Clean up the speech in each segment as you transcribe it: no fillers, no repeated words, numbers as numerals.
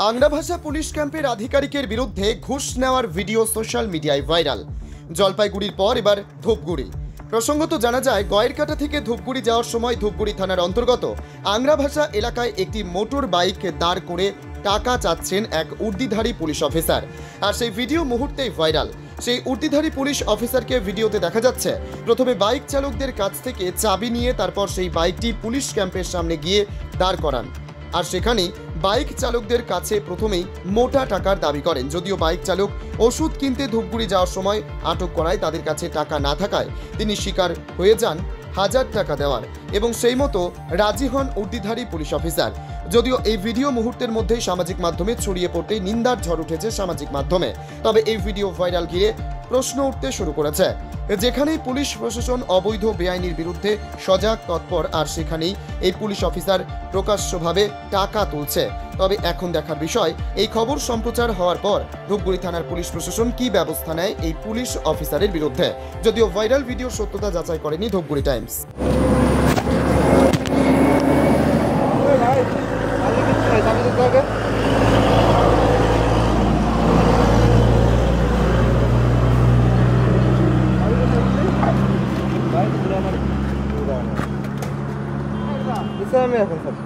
আংরাভাষা police ক্যাম্পের আধিকারিকের বিরুদ্ধে ঘুষ নেওয়ার ভিডিও সোশ্যাল মিডিয়ায় ভাইরাল। জলপাইগুড়ির পর এবার ধূপগুড়ি। প্রসঙ্গত জানা যায়, গয়েরকাটা থেকে ধূপগুড়ি যাওয়ার সময় ধূপগুড়ি থানার অন্তর্গত আংরাভাষা এলাকায় একটি মোটর বাইক দাঁড় করে টাকা চাচ্ছেন এক উর্দিধারী পুলিশ অফিসার। আর সেই ভিডিও মুহূর্তেই ভাইরাল। সেই উর্দিধারী পুলিশ অফিসারকে ভিডিওতে দেখা যাচ্ছে প্রথমে বাইক চালকদের কাছ থেকে চাবি নিয়ে তারপর সেই বাইকটি পুলিশ ক্যাম্পের সামনে গিয়ে দাঁড় করান। আর সেখানেই বাইক চালকদের কাছে প্রথমেই মোটা টাকার দাবি করেন। যদিও বাইক চালক ওষুধ কিনতে ধূপগুড়ি যাওয়ার সময় আটক করায় তাদের কাছে টাকা না থাকায় তিনি স্বীকার হয়ে যান 1000 টাকা দেওয়ার এবং সেই মতো রাজি হন উর্দিধারী পুলিশ অফিসার। যদিও এই ভিডিও মুহূর্তের মধ্যেই সামাজিক মাধ্যমে ছড়িয়ে পড়তেই নিন্দার ঝড় উঠেছে সামাজিক মাধ্যমে। তবে এই ভিডিও ভাইরাল ঘিরে প্রশ্ন উঠতে শুরু করেছে। যেখানেই পুলিশ প্রশাসন অবৈধ বেআইনির বিরুদ্ধে সজাগ তৎপর, আর সেখানেই এই পুলিশ অফিসার প্রকাশ্যভাবে টাকা তুলছে। তবে এখন দেখার বিষয়, এই খবর সম্প্রচার হওয়ার পর ধূপগুড়ি থানার পুলিশ প্রশাসন কি ব্যবস্থা নেয় এই পুলিশ অফিসারের বিরুদ্ধে। যদিও ভাইরাল ভিডিওর সত্যতা যাচাই করেনি ধূপগুড়ি টাইমস। আমি এখন দাঁড়ান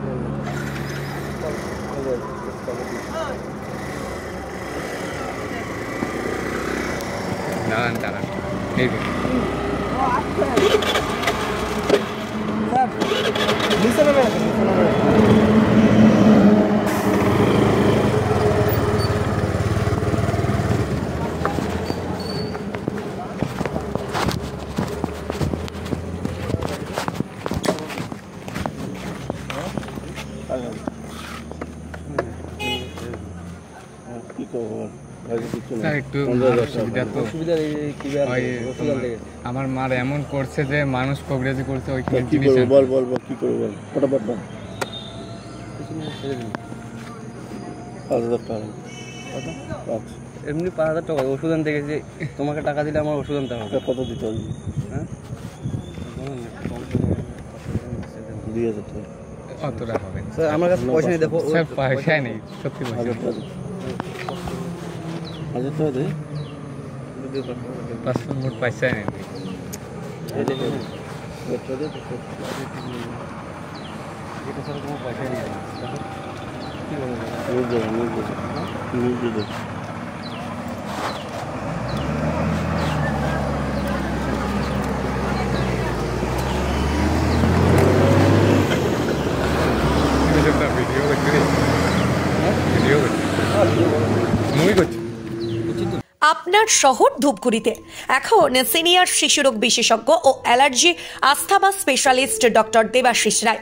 আমার মার এমন করছে যে মানুষ কবিরাজি করছে। ওই কি করবো বল কি করবো বল, ফটাফট বল। 5000 টাকা এমনি 5000 টাকা ওষুধ আনতে গেছি। তোমাকে টাকা দিলে আমার ওষুধ আনতে হবে। কত দিতে হবে? হ্যাঁ 2000 টাকা। অতটা হবে স্যার, আমার কাছে পয়সা নেই। দেখো স্যার, পয়সা নেই, সত্যি পয়সা নেই। 1000 টাকা দে। 500 মোট পয়সা নেই। এটা স্যার কোনো পয়সা নেই। আপনার শহর ধূপগুড়িতে এখন সিনিয়র শিশুরোগ বিশেষজ্ঞ ও allergy asthma specialist doctor Debashis Roy.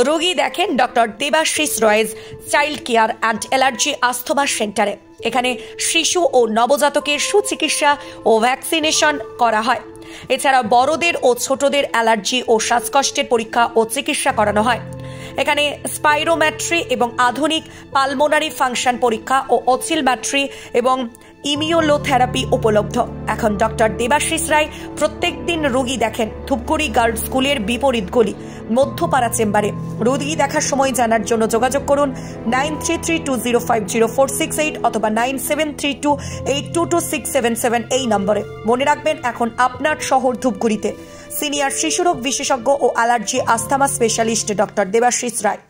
রোগী দেখেন doctor Debashis Roy's child care and allergy asthma সেন্টারে। এখানে শিশু ও নবজাতকের সুচিকিৎসা ও ভ্যাকসিনেশন করা হয়। এছাড়া বড়দের ও ছোটদের অ্যালার্জি ও শ্বাসকষ্টের পরীক্ষা ও চিকিৎসা করানো হয়। এখানে স্পাইরোমেট্রি এবং আধুনিক পালমোনারি ফাংশন পরীক্ষা ও অসিলমেট্রি এবং ইমিউনোথেরাপি উপলব্ধ। এখন ডক্টর দেবাশিস রায় প্রত্যেক দিন রোগী দেখেন ধূপগুড়ি গার্লস স্কুলের বিপরীত গলি মধ্যপাড়া চেম্বারে। রোগী দেখার সময় জানার জন্য যোগাযোগ করুন 9332050468 অথবা 9732822677 এই নম্বরে। মনে রাখবেন, এখন আপনার শহর ধূপগুড়িতে সিনিয়র শিশুরোগ বিশেষজ্ঞ ও allergy asthma specialist doctor Debashis রায়।